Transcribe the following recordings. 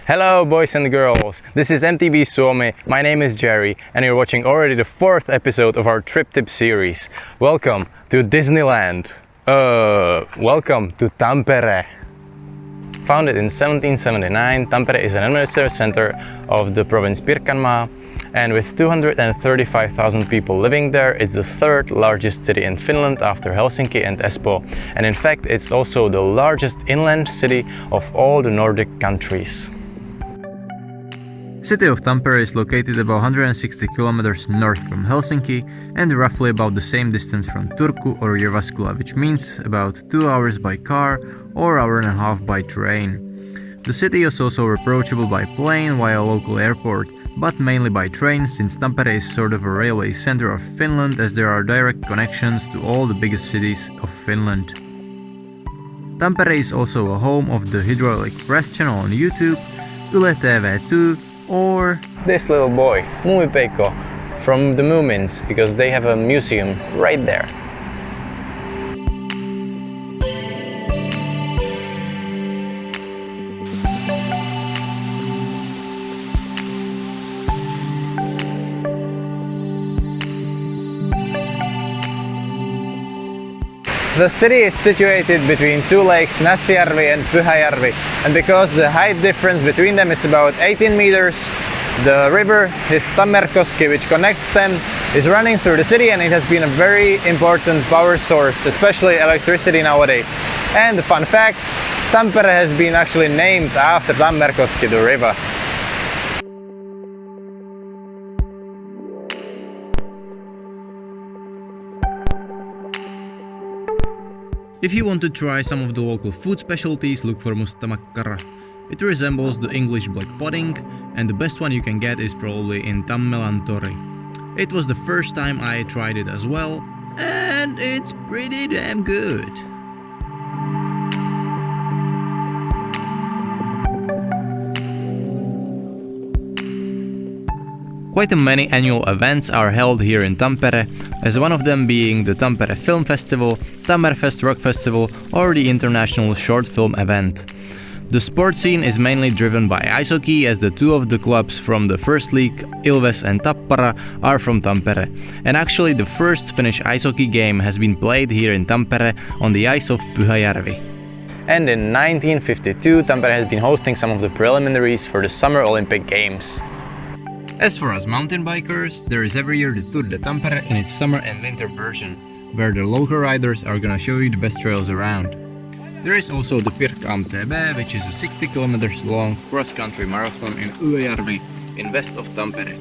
Hello boys and girls, this is MTB Suomi, my name is Jerry and you're watching already the 4th episode of our trip tip series. Welcome to Disneyland. Welcome to Tampere. Founded in 1779, Tampere is an administrative center of the province Pirkanmaa, and with 235,000 people living there, it's the 3rd largest city in Finland after Helsinki and Espoo, and in fact it's also the largest inland city of all the Nordic countries. City of Tampere is located about 160 kilometers north from Helsinki and roughly about the same distance from Turku or Jyväskylä, which means about 2 hours by car or hour and a half by train. The city is also approachable by plane via a local airport, but mainly by train, since Tampere is sort of a railway center of Finland, as there are direct connections to all the biggest cities of Finland. Tampere is also a home of the hydraulic press channel on YouTube, Yle TV2, or this little boy, Muumipeikko, from the Moomins, because they have a museum right there. The city is situated between two lakes, Näsijärvi and Pyhäjärvi, and because the height difference between them is about 18 meters, the river is Tammerkoski, which connects them, is running through the city, and it has been a very important power source, especially electricity nowadays. And the fun fact, Tampere has been actually named after Tammerkoski, the river. If you want to try some of the local food specialties, look for mustamakkara. It resembles the English black pudding, and the best one you can get is probably in Tammelan Tori. It was the first time I tried it as well, and it's pretty damn good. Quite many annual events are held here in Tampere, as one of them being the Tampere Film Festival, Tammerfest Rock Festival, or the International Short Film Event. The sport scene is mainly driven by ice hockey, as the two of the clubs from the first league, Ilves and Tappara, are from Tampere. And actually the first Finnish ice hockey game has been played here in Tampere on the ice of Pyhäjärvi. And in 1952, Tampere has been hosting some of the preliminaries for the Summer Olympic Games. As for us mountain bikers, there is every year the Tour de Tampere in its summer and winter version, where the local riders are gonna show you the best trails around. There is also the Pirkka MTB, which is a 60 kilometers long cross-country marathon in Ylöjärvi, in west of Tampere.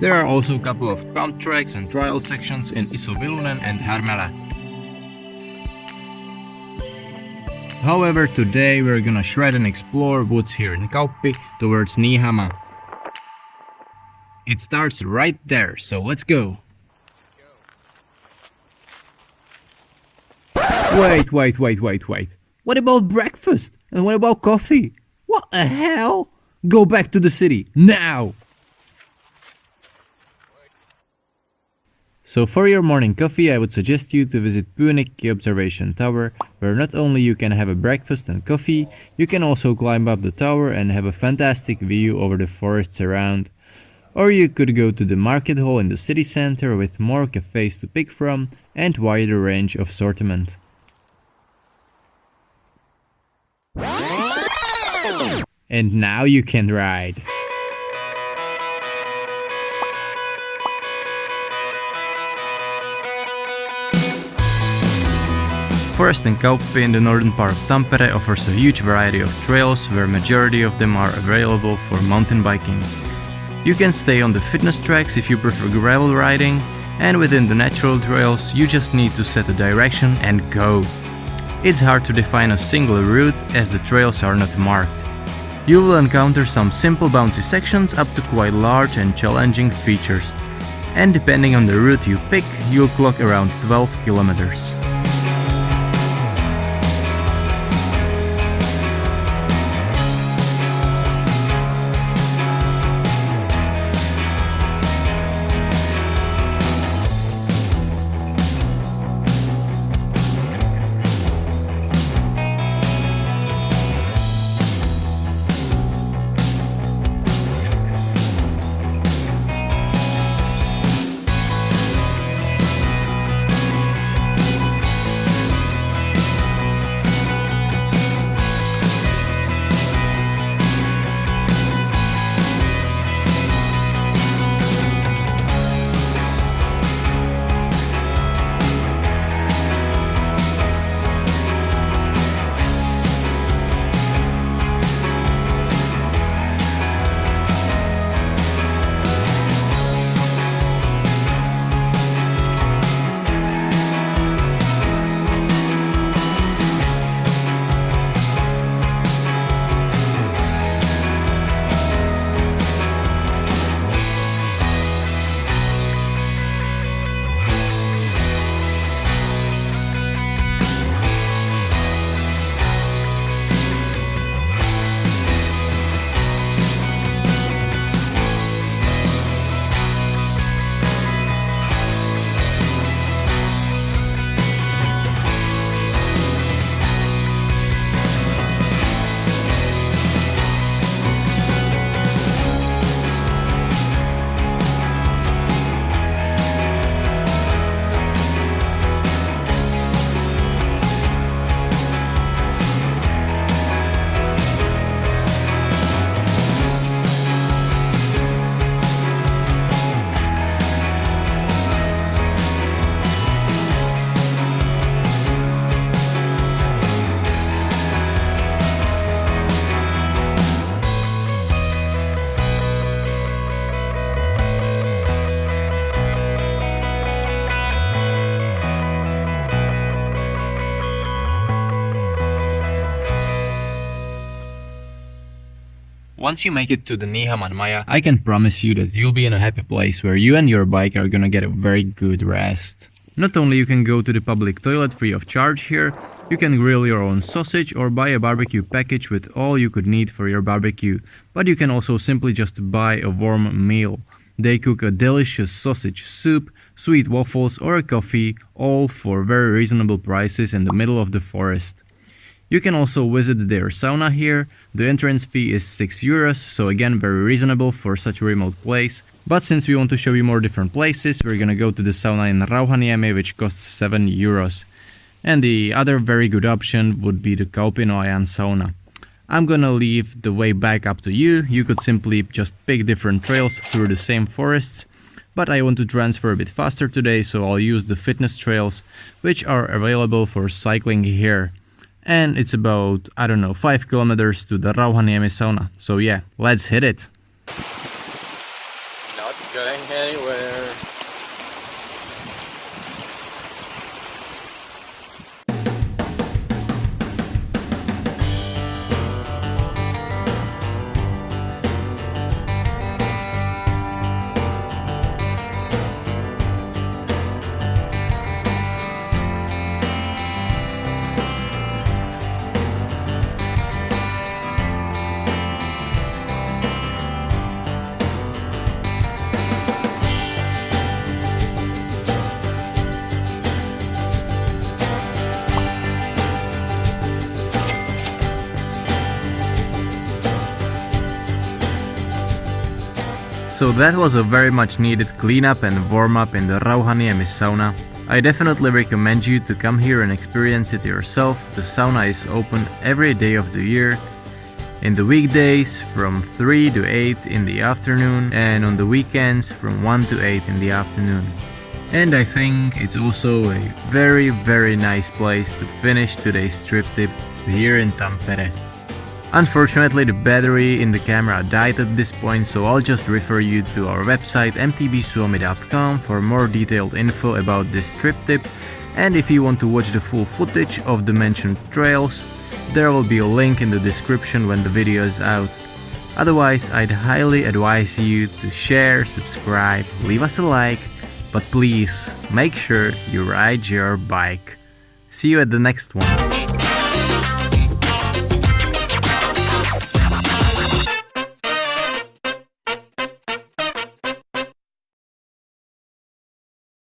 There are also a couple of pump tracks and trial sections in Iso-Vilunen and Härmälä. However, today we're gonna shred and explore woods here in Kauppi towards Niihama. It starts right there, so let's go! Wait. What about breakfast? And what about coffee? What the hell? Go back to the city, now! So for your morning coffee, I would suggest you to visit Pyynikki Observation Tower, where not only you can have a breakfast and coffee, you can also climb up the tower and have a fantastic view over the forests around. Or you could go to the market hall in the city center with more cafes to pick from and wider range of assortment. And now you can ride. Forest in Kauppi in the northern part of Tampere offers a huge variety of trails, where majority of them are available for mountain biking. You can stay on the fitness tracks if you prefer gravel riding, and within the natural trails you just need to set a direction and go. It's hard to define a single route, as the trails are not marked. You will encounter some simple bouncy sections up to quite large and challenging features, and depending on the route you pick, you'll clock around 12 kilometers. once you make it to the Niihama and Maya, I can promise you that you'll be in a happy place where you and your bike are gonna get a very good rest. Not only you can go to the public toilet free of charge here, you can grill your own sausage or buy a barbecue package with all you could need for your barbecue, but you can also simply just buy a warm meal. They cook a delicious sausage soup, sweet waffles or a coffee, all for very reasonable prices in the middle of the forest. You can also visit their sauna here. The entrance fee is 6 euros, so again very reasonable for such a remote place. But since we want to show you more different places, we're gonna go to the sauna in Rauhaniemi, which costs 7 euros. And the other very good option would be the Kauppi-Niihama sauna. I'm gonna leave the way back up to you. You could simply just pick different trails through the same forests, but I want to transfer a bit faster today, so I'll use the fitness trails, which are available for cycling here. And it's about, I don't know, 5 kilometers to the Rauhaniemi sauna. So yeah, let's hit it. Not going anywhere. So that was a very much needed cleanup and warm up in the Rauhaniemi sauna. I definitely recommend you to come here and experience it yourself. The sauna is open every day of the year. In the weekdays from 3 to 8 in the afternoon, and on the weekends from 1 to 8 in the afternoon. And I think it's also a very nice place to finish today's trip tip here in Tampere. Unfortunately, the battery in the camera died at this point, so I'll just refer you to our website mtbsuomi.com for more detailed info about this trip tip. And if you want to watch the full footage of the mentioned trails, there will be a link in the description when the video is out. Otherwise, I'd highly advise you to share, subscribe, leave us a like, but please make sure you ride your bike. See you at the next one.